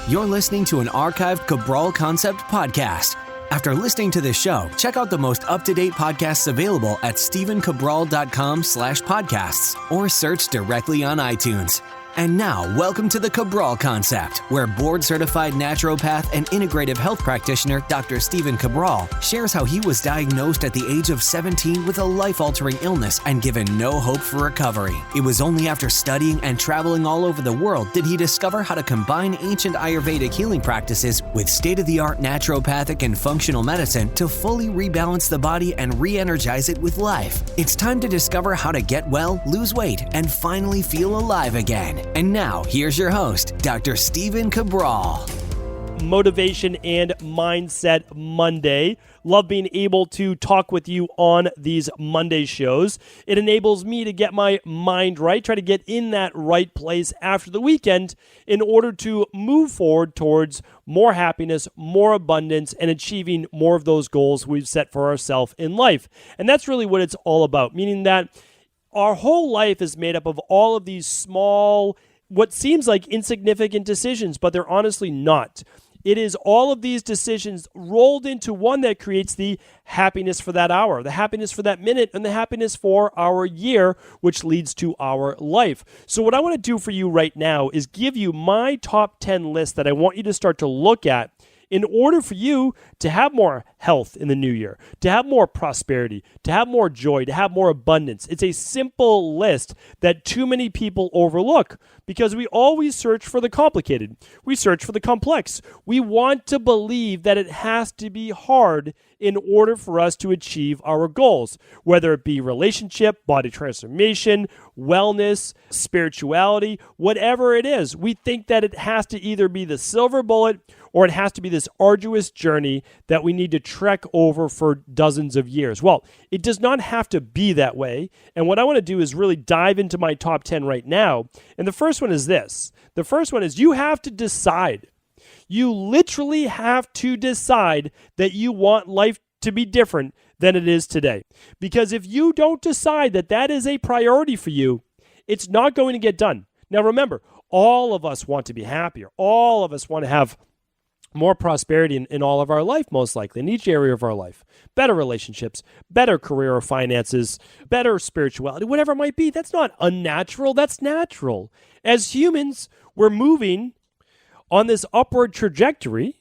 You're listening to an archived Cabral Concept podcast. After listening to this show, check out the most up-to-date podcasts available at stephencabral.com/podcasts or search directly on iTunes. And now, welcome to the Cabral Concept, where board-certified naturopath and integrative health practitioner Dr. Stephen Cabral shares how he was diagnosed at the age of 17 with a life-altering illness and given no hope for recovery. It was only after studying and traveling all over the world did he discover how to combine ancient Ayurvedic healing practices with state-of-the-art naturopathic and functional medicine to fully rebalance the body and re-energize it with life. It's time to discover how to get well, lose weight, and finally feel alive again. And now, here's your host, Dr. Stephen Cabral. Motivation and Mindset Monday. Love being able to talk with you on these Monday shows. It enables me to get my mind right, try to get in that right place after the weekend in order to move forward towards more happiness, more abundance, and achieving more of those goals we've set for ourselves in life. And that's really what it's all about, meaning that our whole life is made up of all of these small, what seems like insignificant decisions, but they're honestly not. It is all of these decisions rolled into one that creates the happiness for that hour, the happiness for that minute, and the happiness for our year, which leads to our life. So what I want to do for you right now is give you my top 10 list that I want you to start to look at in order for you to have more health in the new year, to have more prosperity, to have more joy, to have more abundance. It's a simple list that too many people overlook because we always search for the complicated. We search for the complex. We want to believe that it has to be hard in order for us to achieve our goals, whether it be relationship, body transformation, wellness, spirituality, whatever it is. We think that it has to either be the silver bullet or it has to be this arduous journey that we need to trek over for dozens of years. Well, it does not have to be that way. And what I want to do is really dive into my top 10 right now. And the first one is this. The first one is you have to decide. You literally have to decide that you want life to be different than it is today. Because if you don't decide that that is a priority for you, it's not going to get done. Now remember, all of us want to be happier. All of us want to have more prosperity in all of our life, most likely, in each area of our life. Better relationships, better career or finances, better spirituality, whatever it might be. That's not unnatural. That's natural. As humans, we're moving on this upward trajectory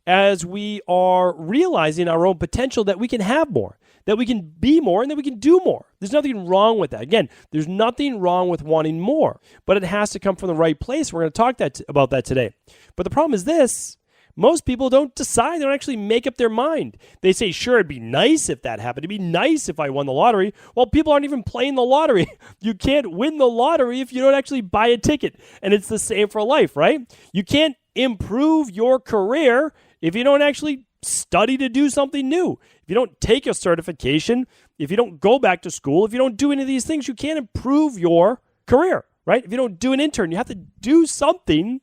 as we are realizing our own potential that we can have more, that we can be more, and that we can do more. There's nothing wrong with that. Again, there's nothing wrong with wanting more, but it has to come from the right place. We're going to talk about that today. But the problem is this. Most people don't decide. They don't actually make up their mind. They say, sure, it'd be nice if that happened. It'd be nice if I won the lottery. Well, people aren't even playing the lottery. You can't win the lottery if you don't actually buy a ticket. And it's the same for life, right? You can't improve your career if you don't actually study to do something new. If you don't take a certification, if you don't go back to school, if you don't do any of these things, you can't improve your career, right? If you don't do an intern, you have to do something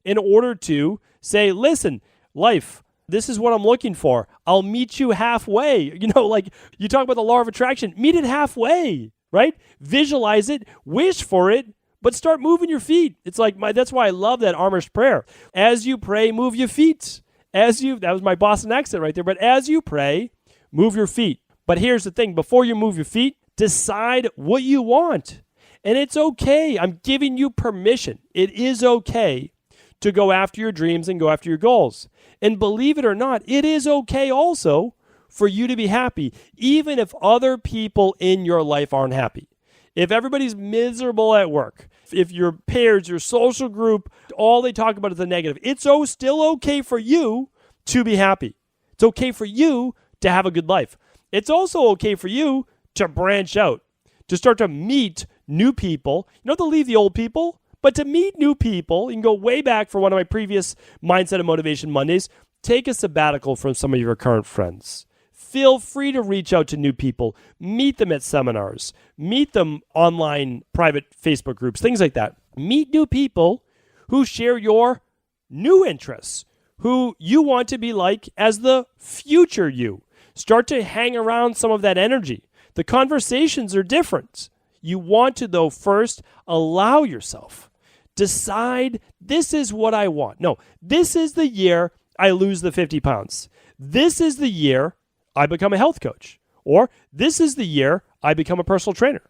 in order to say, listen, life, this is what I'm looking for. I'll meet you halfway. Like you talk about the law of attraction, meet it halfway, right? Visualize it, wish for it, but start moving your feet. It's like that's why I love that Amish prayer. As you pray, move your feet. That was my Boston accent right there. But as you pray, move your feet. But here's the thing, before you move your feet, decide what you want. And it's okay. I'm giving you permission. It is okay to go after your dreams and go after your goals. And believe it or not, it is okay also for you to be happy, even if other people in your life aren't happy. If everybody's miserable at work, if your peers, your social group, all they talk about is the negative, it's still okay for you to be happy. It's okay for you to have a good life. It's also okay for you to branch out, to start to meet new people. You don't have to leave the old people, but to meet new people. You can go way back for one of my previous Mindset and Motivation Mondays. Take a sabbatical from some of your current friends. Feel free to reach out to new people. Meet them at seminars. Meet them online, private Facebook groups, things like that. Meet new people who share your new interests, who you want to be like as the future you. Start to hang around some of that energy. The conversations are different. You want to, though, first allow yourself Decide this is what I want. No, this is the year I lose the 50 pounds. This is the year I become a health coach. Or this is the year I become a personal trainer.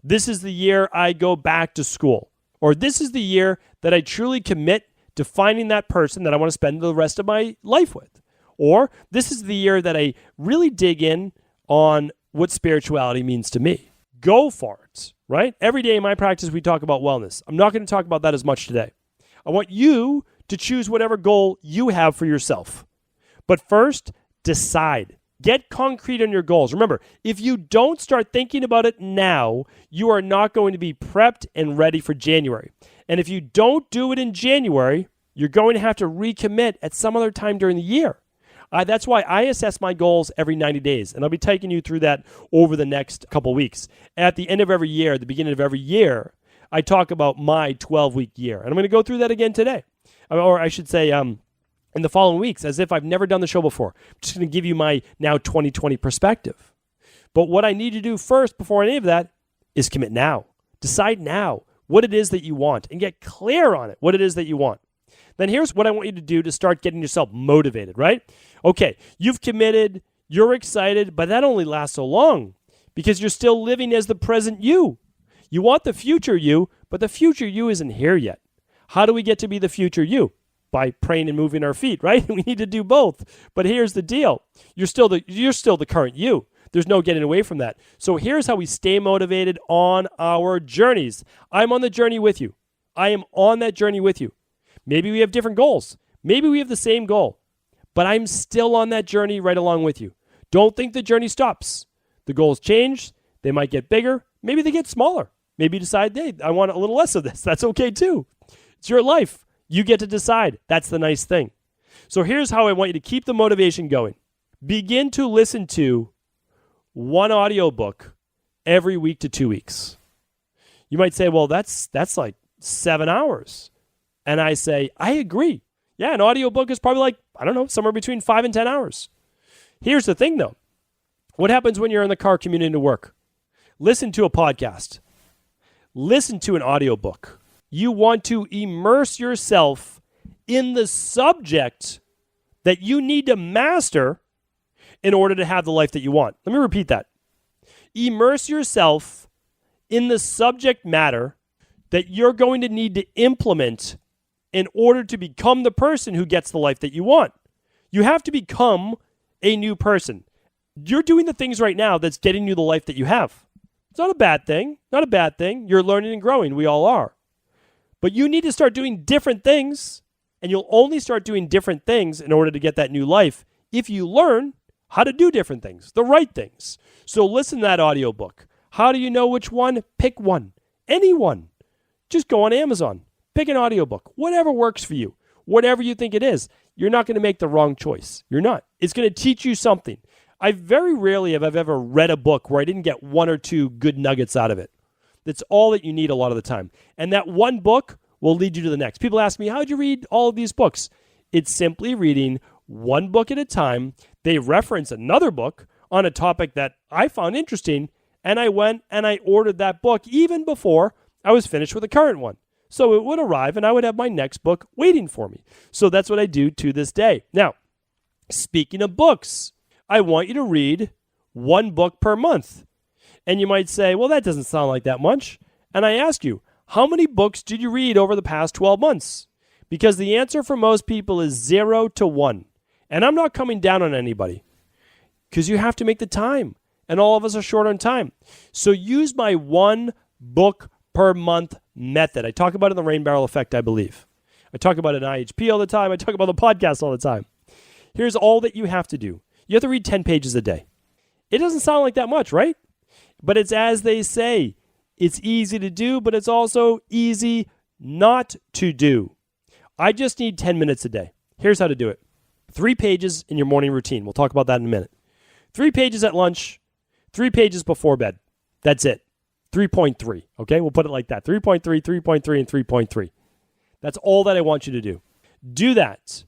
This is the year I go back to school. Or this is the year that I truly commit to finding that person that I want to spend the rest of my life with. Or this is the year that I really dig in on what spirituality means to me. Go for it, right? Every day in my practice, we talk about wellness. I'm not going to talk about that as much today. I want you to choose whatever goal you have for yourself. But first, decide. Get concrete on your goals. Remember, if you don't start thinking about it now, you are not going to be prepped and ready for January. And if you don't do it in January, you're going to have to recommit at some other time during the year. That's why I assess my goals every 90 days. And I'll be taking you through that over the next couple weeks. At the end of every year, the beginning of every year, I talk about my 12-week year. And I'm going to go through that again today. Or I should say, in the following weeks, as if I've never done the show before. I'm just going to give you my now 2020 perspective. But what I need to do first before any of that is commit now. Decide now what it is that you want and get clear on it, what it is that you want. Then here's what I want you to do to start getting yourself motivated, right? Okay, you've committed, you're excited, but that only lasts so long because you're still living as the present you. You want the future you, but the future you isn't here yet. How do we get to be the future you? By praying and moving our feet, right? We need to do both. But here's the deal. You're still the current you. There's no getting away from that. So here's how we stay motivated on our journeys. I'm on the journey with you. I am on that journey with you. Maybe we have different goals. Maybe we have the same goal. But I'm still on that journey right along with you. Don't think the journey stops. The goals change. They might get bigger. Maybe they get smaller. Maybe you decide, hey, I want a little less of this. That's okay too. It's your life. You get to decide. That's the nice thing. So here's how I want you to keep the motivation going. Begin to listen to one audiobook every week to 2 weeks. You might say, well, that's like 7 hours. And I say, I agree. Yeah, an audiobook is probably like, I don't know, somewhere between 5 and 10 hours. Here's the thing though. What happens when you're in the car commuting to work? Listen to a podcast. Listen to an audiobook. You want to immerse yourself in the subject that you need to master in order to have the life that you want. Let me repeat that. Immerse yourself in the subject matter that you're going to need to implement in order to become the person who gets the life that you want. You have to become a new person. You're doing the things right now that's getting you the life that you have. It's not a bad thing. Not a bad thing. You're learning and growing. We all are. But you need to start doing different things, and you'll only start doing different things in order to get that new life if you learn how to do different things, the right things. So listen to that audiobook. How do you know which one? Pick one. Any one. Just go on Amazon. Pick an audiobook. Whatever works for you. Whatever you think it is. You're not going to make the wrong choice. You're not. It's going to teach you something. I very rarely have ever read a book where I didn't get one or two good nuggets out of it. That's all that you need a lot of the time. And that one book will lead you to the next. People ask me, how'd you read all of these books? It's simply reading one book at a time. They reference another book on a topic that I found interesting, and I went and I ordered that book even before I was finished with the current one. So it would arrive and I would have my next book waiting for me. So that's what I do to this day. Now, speaking of books, I want you to read one book per month. And you might say, well, that doesn't sound like that much. And I ask you, how many books did you read over the past 12 months? Because the answer for most people is 0 to 1. And I'm not coming down on anybody because you have to make the time. And all of us are short on time. So use my one book per month method. I talk about it in the Rain Barrel Effect, I believe. I talk about it in IHP all the time. I talk about the podcast all the time. Here's all that you have to do. You have to read 10 pages a day. It doesn't sound like that much, right? But it's as they say, it's easy to do, but it's also easy not to do. I just need 10 minutes a day. Here's how to do it. 3 pages in your morning routine. We'll talk about that in a minute. 3 pages at lunch, 3 pages before bed. That's it. 3.3. Okay, we'll put it like that. 3.3, 3.3, and 3.3. That's all that I want you to do. Do that.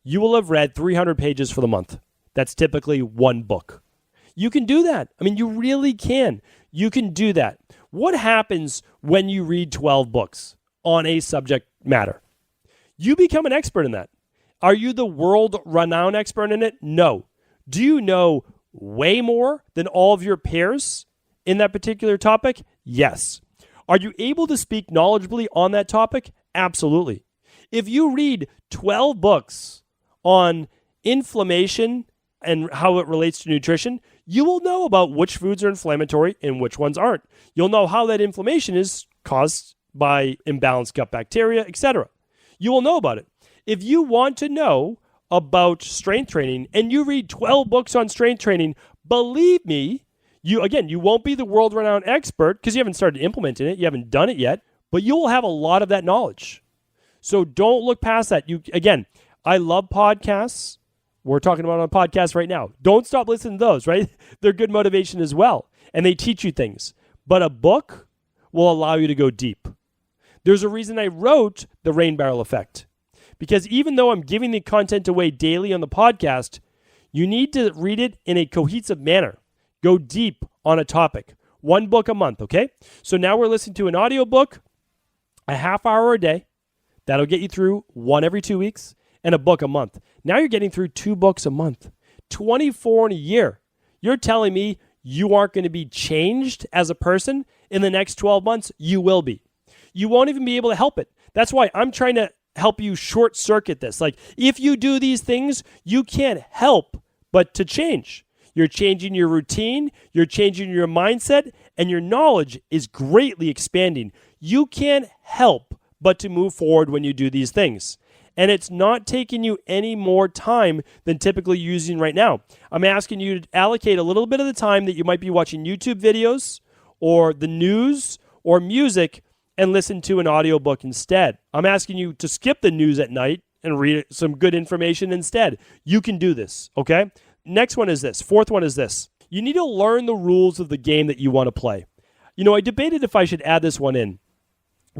You will have read 300 pages for the month. That's typically one book. You can do that. I mean, you really can. You can do that. What happens when you read 12 books? on a subject matter. You become an expert in that. Are you the world-renowned expert in it? No. Do you know way more than all of your peers in that particular topic? Yes. Are you able to speak knowledgeably on that topic? Absolutely. If you read 12 books on inflammation and how it relates to nutrition, you will know about which foods are inflammatory and which ones aren't. You'll know how that inflammation is caused by imbalanced gut bacteria, etc. You will know about it. If you want to know about strength training and you read 12 books on strength training, believe me, you won't be the world-renowned expert because you haven't started implementing it. You haven't done it yet, but you will have a lot of that knowledge. So don't look past that. I love podcasts. We're talking about on a podcast right now. Don't stop listening to those, right? They're good motivation as well, and they teach you things. But a book will allow you to go deep. There's a reason I wrote The Rain Barrel Effect, because even though I'm giving the content away daily on the podcast, you need to read it in a cohesive manner. Go deep on a topic. One book a month, okay? So now we're listening to an audiobook, a half hour a day. That'll get you through one every 2 weeks, and a book a month. Now you're getting through 2 books a month, 24 in a year. You're telling me you aren't going to be changed as a person in the next 12 months? You will be. You won't even be able to help it. That's why I'm trying to help you short circuit this. Like, if you do these things, you can't help but to change. You're changing your routine, you're changing your mindset, and your knowledge is greatly expanding. You can't help but to move forward when you do these things. And it's not taking you any more time than typically using right now. I'm asking you to allocate a little bit of the time that you might be watching YouTube videos or the news or music and listen to an audiobook instead. I'm asking you to skip the news at night and read some good information instead. You can do this, okay? Next one is this. Fourth one is this. You need to learn the rules of the game that you want to play. I debated if I should add this one in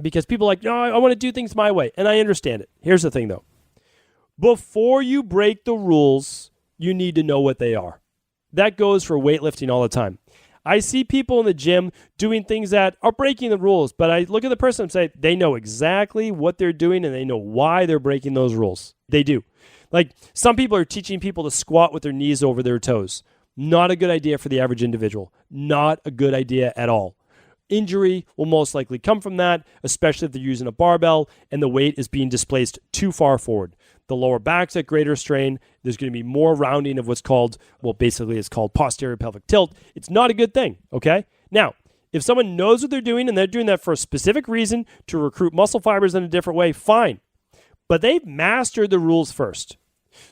because people are like, no, I want to do things my way. And I understand it. Here's the thing, though. Before you break the rules, you need to know what they are. That goes for weightlifting all the time. I see people in the gym doing things that are breaking the rules, but I look at the person and say, they know exactly what they're doing and they know why they're breaking those rules. They do. Like, some people are teaching people to squat with their knees over their toes. Not a good idea for the average individual. Not a good idea at all. Injury will most likely come from that, especially if they're using a barbell and the weight is being displaced too far forward. The lower back's at greater strain. There's going to be more rounding of what's called, it's called posterior pelvic tilt. It's not a good thing, okay? Now, if someone knows what they're doing and they're doing that for a specific reason to recruit muscle fibers in a different way, fine. But they've mastered the rules first.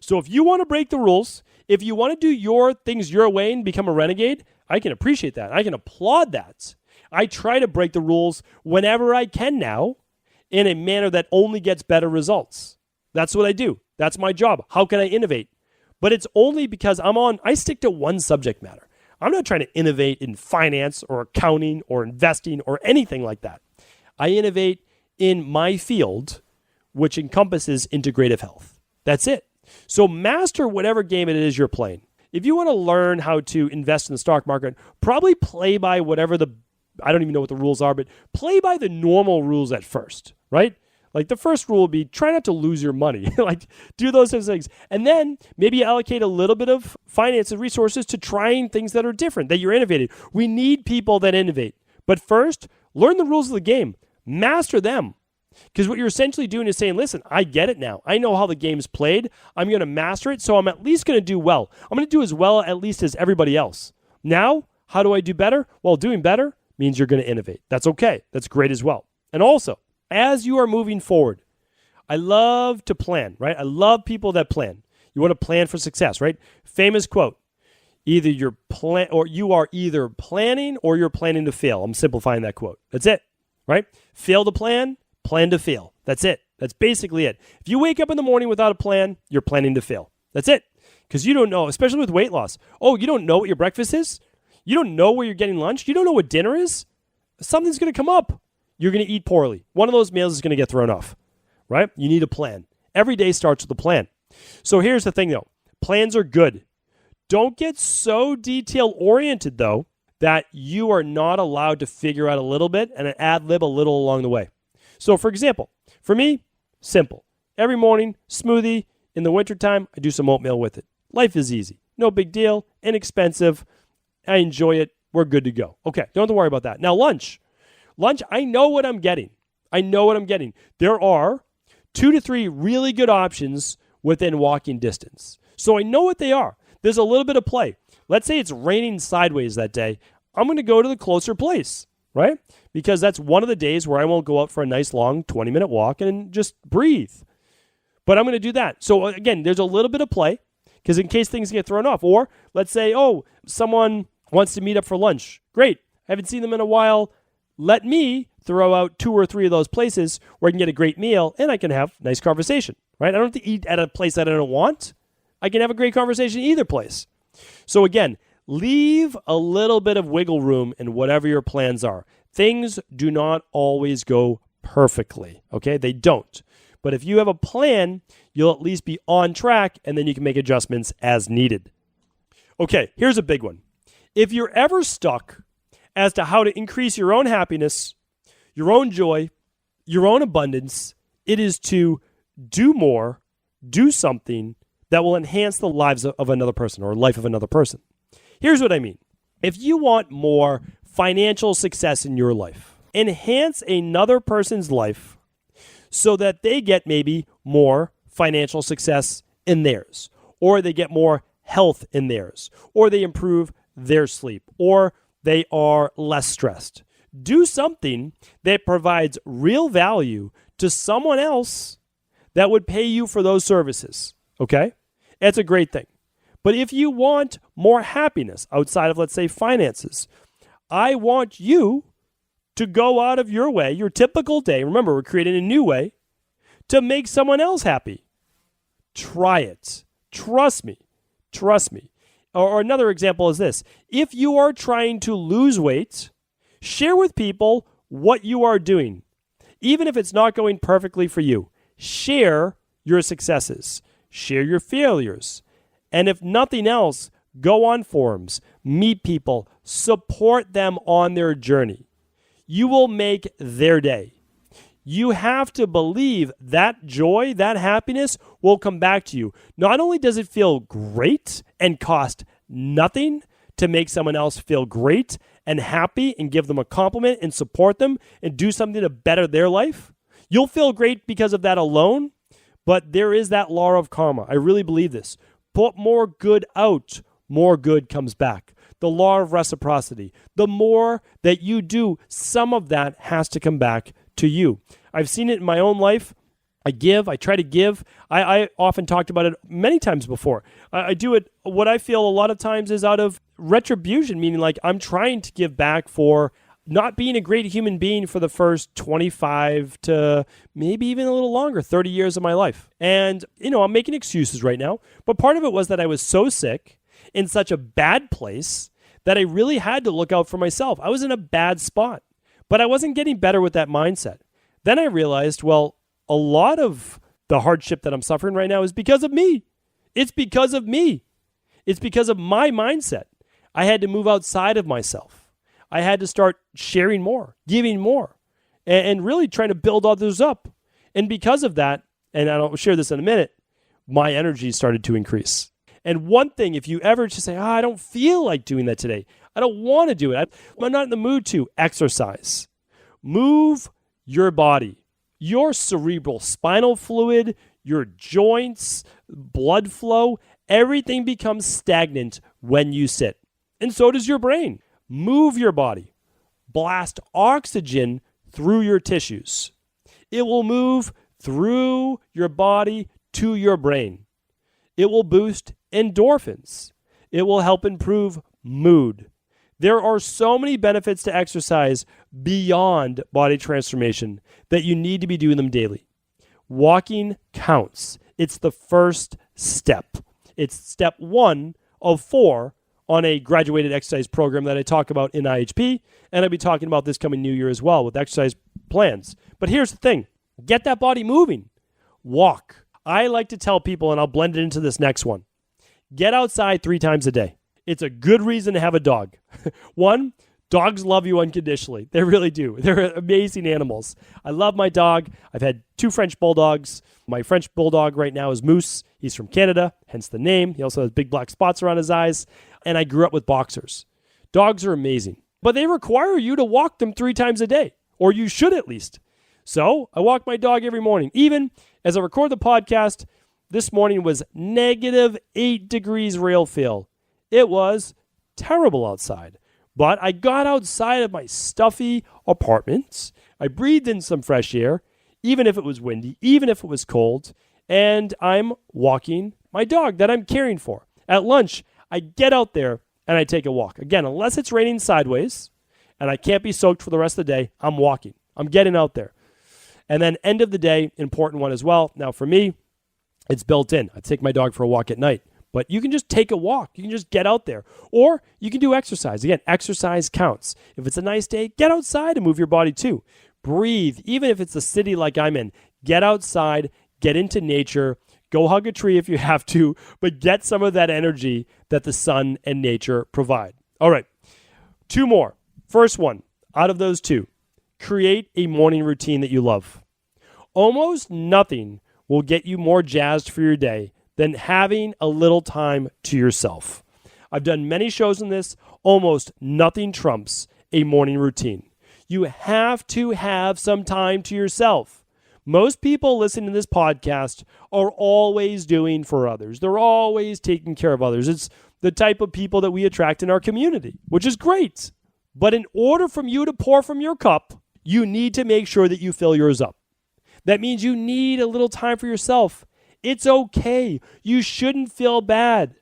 So if you want to break the rules, if you want to do your things your way and become a renegade, I can appreciate that. I can applaud that. I try to break the rules whenever I can now in a manner that only gets better results. That's what I do. That's my job. How can I innovate? But it's only because I stick to one subject matter. I'm not trying to innovate in finance or accounting or investing or anything like that. I innovate in my field, which encompasses integrative health. That's it. So master whatever game it is you're playing. If you want to learn how to invest in the stock market, probably play by I don't even know what the rules are, but play by the normal rules at first, right? Like, the first rule would be try not to lose your money. Like, do those types of things. And then maybe allocate a little bit of finance and resources to trying things that are different, that you're innovating. We need people that innovate. But first, learn the rules of the game. Master them. Because what you're essentially doing is saying, listen, I get it now. I know how the game's played. I'm going to master it, so I'm at least going to do well. I'm going to do as well at least as everybody else. Now, how do I do better? Well, doing better means you're going to innovate. That's okay. That's great as well. And also, as you are moving forward, I love to plan, right? I love people that plan. You want to plan for success, right? Famous quote, you are either planning or you're planning to fail. I'm simplifying that quote. That's it, right? Fail to plan, plan to fail. That's it. That's basically it. If you wake up in the morning without a plan, you're planning to fail. That's it. Because you don't know, especially with weight loss. Oh, you don't know what your breakfast is? You don't know where you're getting lunch? You don't know what dinner is? Something's going to come up. You're going to eat poorly. One of those meals is going to get thrown off, right? You need a plan. Every day starts with a plan. So here's the thing, though. Plans are good. Don't get so detail-oriented, though, that you are not allowed to figure out a little bit and ad-lib a little along the way. So for example, for me, simple. Every morning, smoothie. In the wintertime, I do some oatmeal with it. Life is easy. No big deal. Inexpensive. I enjoy it. We're good to go. Okay, don't have to worry about that. Now lunch. Lunch, I know what I'm getting. There are 2 to 3 really good options within walking distance. So I know what they are. There's a little bit of play. Let's say it's raining sideways that day. I'm going to go to the closer place, right? Because that's one of the days where I won't go out for a nice long 20-minute walk and just breathe. But I'm going to do that. So again, there's a little bit of play because in case things get thrown off. Or let's say, someone wants to meet up for lunch. Great. I haven't seen them in a while. Let me throw out 2 or 3 of those places where I can get a great meal and I can have nice conversation, right? I don't have to eat at a place that I don't want. I can have a great conversation either place. So again, leave a little bit of wiggle room in whatever your plans are. Things do not always go perfectly, okay? They don't. But if you have a plan, you'll at least be on track and then you can make adjustments as needed. Okay, here's a big one. If you're ever stuck as to how to increase your own happiness, your own joy, your own abundance, it is to do more, do something that will enhance the lives of another person or life of another person. Here's what I mean. If you want more financial success in your life, enhance another person's life so that they get maybe more financial success in theirs, or they get more health in theirs, or they improve their sleep, or they are less stressed. Do something that provides real value to someone else that would pay you for those services, okay? That's a great thing. But if you want more happiness outside of, let's say, finances, I want you to go out of your way, your typical day, remember, we're creating a new way, to make someone else happy. Try it. Trust me. Or another example is this. If you are trying to lose weight, share with people what you are doing. Even if it's not going perfectly for you, share your successes. Share your failures. And if nothing else, go on forums, meet people, support them on their journey. You will make their day. You have to believe that joy, that happiness will come back to you. Not only does it feel great and cost nothing to make someone else feel great and happy and give them a compliment and support them and do something to better their life, you'll feel great because of that alone, but there is that law of karma. I really believe this. Put more good out, more good comes back. The law of reciprocity. The more that you do, some of that has to come back to you. I've seen it in my own life. I try to give. I often talked about it many times before. I do it, what I feel a lot of times is out of retribution, meaning like I'm trying to give back for not being a great human being for the first 25 to maybe even a little longer, 30 years of my life. And, I'm making excuses right now, but part of it was that I was so sick in such a bad place that I really had to look out for myself. I was in a bad spot, but I wasn't getting better with that mindset. Then I realized, well, a lot of the hardship that I'm suffering right now is because of me. It's because of me. It's because of my mindset. I had to move outside of myself. I had to start sharing more, giving more, and really trying to build others up. And because of that, and I'll share this in a minute, my energy started to increase. And one thing, if you ever just say, I don't feel like doing that today, I don't want to do it, I'm not in the mood to, exercise. Move your body, your cerebral spinal fluid, your joints, blood flow, everything becomes stagnant when you sit. And so does your brain. Move your body. Blast oxygen through your tissues. It will move through your body to your brain. It will boost endorphins. It will help improve mood. There are so many benefits to exercise beyond body transformation that you need to be doing them daily. Walking counts. It's the first step. It's step 1 of 4 on a graduated exercise program that I talk about in IHP, and I'll be talking about this coming new year as well with exercise plans. But here's the thing. Get that body moving. Walk. I like to tell people, and I'll blend it into this next one, get outside 3 times a day. It's a good reason to have a dog. 1, Dogs love you unconditionally. They really do. They're amazing animals. I love my dog. I've had 2 French bulldogs. My French bulldog right now is Moose. He's from Canada, hence the name. He also has big black spots around his eyes. And I grew up with boxers. Dogs are amazing, but they require you to walk them 3 times a day, or you should at least. So I walk my dog every morning. Even as I record the podcast, this morning was -8 degrees rail feel. It was terrible outside. But I got outside of my stuffy apartment. I breathed in some fresh air, even if it was windy, even if it was cold, and I'm walking my dog that I'm caring for. At lunch, I get out there and I take a walk. Again, unless it's raining sideways and I can't be soaked for the rest of the day, I'm walking. I'm getting out there. And then end of the day, important one as well. Now for me, it's built in. I take my dog for a walk at night. But you can just take a walk. You can just get out there. Or you can do exercise. Again, exercise counts. If it's a nice day, get outside and move your body too. Breathe. Even if it's a city like I'm in, get outside, get into nature, go hug a tree if you have to, but get some of that energy that the sun and nature provide. All right, 2 more. First one, out of those 2, create a morning routine that you love. Almost nothing will get you more jazzed for your day than having a little time to yourself. I've done many shows on this. Almost nothing trumps a morning routine. You have to have some time to yourself. Most people listening to this podcast are always doing for others. They're always taking care of others. It's the type of people that we attract in our community, which is great. But in order for you to pour from your cup, you need to make sure that you fill yours up. That means you need a little time for yourself. It's okay. You shouldn't feel bad.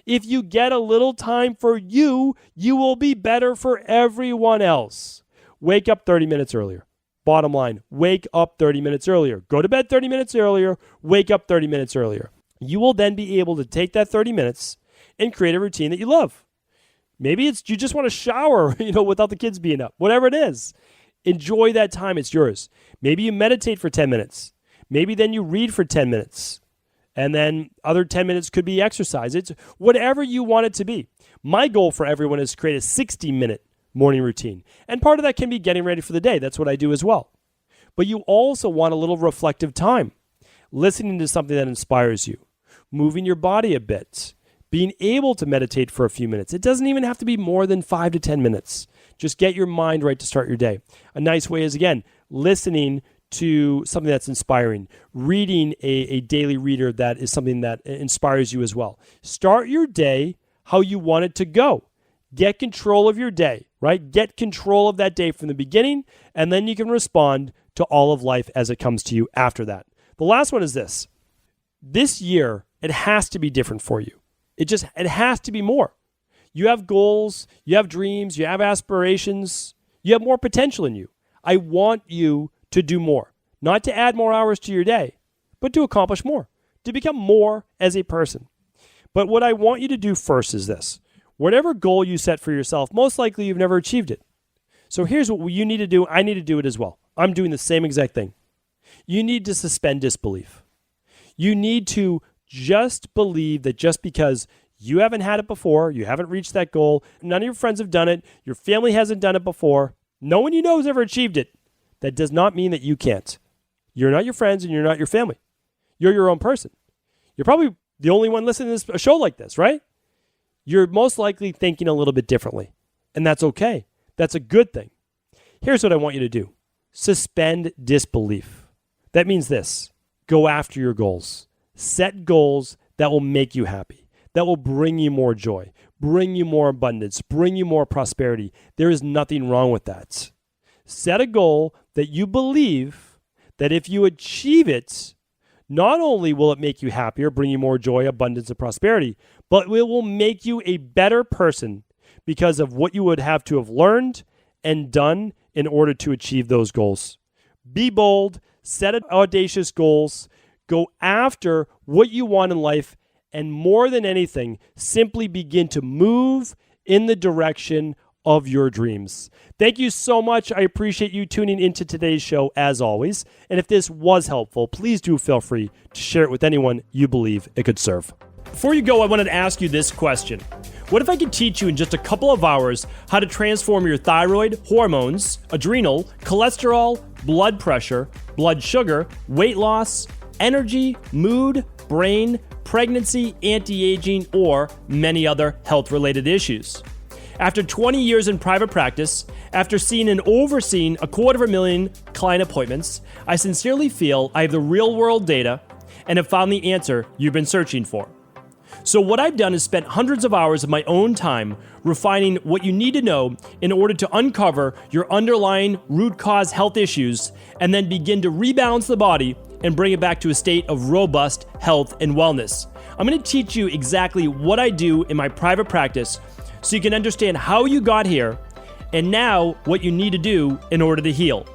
If you get a little time for you, you will be better for everyone else. Wake up 30 minutes earlier. Bottom line, wake up 30 minutes earlier. Go to bed 30 minutes earlier. Wake up 30 minutes earlier. You will then be able to take that 30 minutes and create a routine that you love. Maybe it's you just want to shower, without the kids being up. Whatever it is, enjoy that time. It's yours. Maybe you meditate for 10 minutes. Maybe then you read for 10 minutes. And then other 10 minutes could be exercise. It's whatever you want it to be. My goal for everyone is to create a 60-minute morning routine. And part of that can be getting ready for the day. That's what I do as well. But you also want a little reflective time. Listening to something that inspires you. Moving your body a bit. Being able to meditate for a few minutes. It doesn't even have to be more than 5 to 10 minutes. Just get your mind right to start your day. A nice way is, again, listening to something that's inspiring, reading a daily reader that is something that inspires you as well. Start your day how you want it to go. Get control of your day, right? Get control of that day from the beginning, and then you can respond to all of life as it comes to you after that. The last one is this. This year, it has to be different for you. It has to be more. You have goals, you have dreams, you have aspirations, you have more potential in you. I want you to do more, not to add more hours to your day, but to accomplish more, to become more as a person. But what I want you to do first is this. Whatever goal you set for yourself, most likely you've never achieved it. So here's what you need to do. I need to do it as well. I'm doing the same exact thing. You need to suspend disbelief. You need to just believe that just because you haven't had it before, you haven't reached that goal, none of your friends have done it, your family hasn't done it before, no one you know has ever achieved it, that does not mean that you can't. You're not your friends and you're not your family. You're your own person. You're probably the only one listening to a show like this, right? You're most likely thinking a little bit differently, and that's okay. That's a good thing. Here's what I want you to do. Suspend disbelief. That means this. Go after your goals. Set goals that will make you happy, that will bring you more joy, bring you more abundance, bring you more prosperity. There is nothing wrong with that. Set a goal that you believe that if you achieve it, not only will it make you happier, bring you more joy, abundance, and prosperity, but it will make you a better person because of what you would have to have learned and done in order to achieve those goals. Be bold, set audacious goals, go after what you want in life, and more than anything, simply begin to move in the direction of your dreams. Thank you so much. I appreciate you tuning into today's show as always. And if this was helpful, please do feel free to share it with anyone you believe it could serve. Before you go, I wanted to ask you this question. What if I could teach you in just a couple of hours how to transform your thyroid, hormones, adrenal, cholesterol, blood pressure, blood sugar, weight loss, energy, mood, brain, pregnancy, anti-aging, or many other health-related issues? After 20 years in private practice, after seeing and overseeing 250,000 client appointments, I sincerely feel I have the real-world data and have found the answer you've been searching for. So what I've done is spent hundreds of hours of my own time refining what you need to know in order to uncover your underlying root cause health issues and then begin to rebalance the body and bring it back to a state of robust health and wellness. I'm going to teach you exactly what I do in my private practice so you can understand how you got here and now what you need to do in order to heal.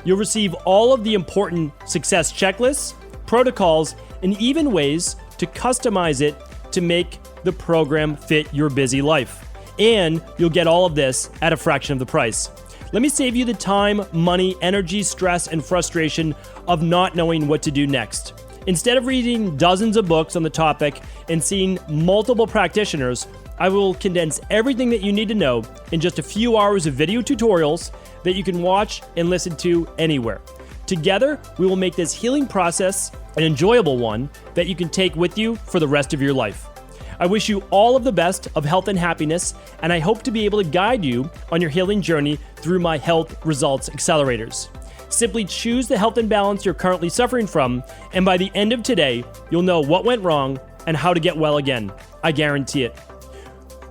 You'll receive all of the important success checklists, protocols, and even ways to customize it to make the program fit your busy life. And you'll get all of this at a fraction of the price. Let me save you the time, money, energy, stress, and frustration of not knowing what to do next. Instead of reading dozens of books on the topic and seeing multiple practitioners, I will condense everything that you need to know in just a few hours of video tutorials that you can watch and listen to anywhere. Together, we will make this healing process an enjoyable one that you can take with you for the rest of your life. I wish you all of the best of health and happiness, and I hope to be able to guide you on your healing journey through my Health Results Accelerators. Simply choose the health imbalance you're currently suffering from, and by the end of today, you'll know what went wrong and how to get well again. I guarantee it.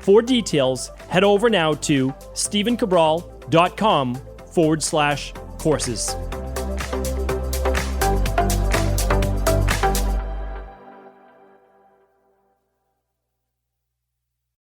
For details, head over now to stevencabral.com/courses.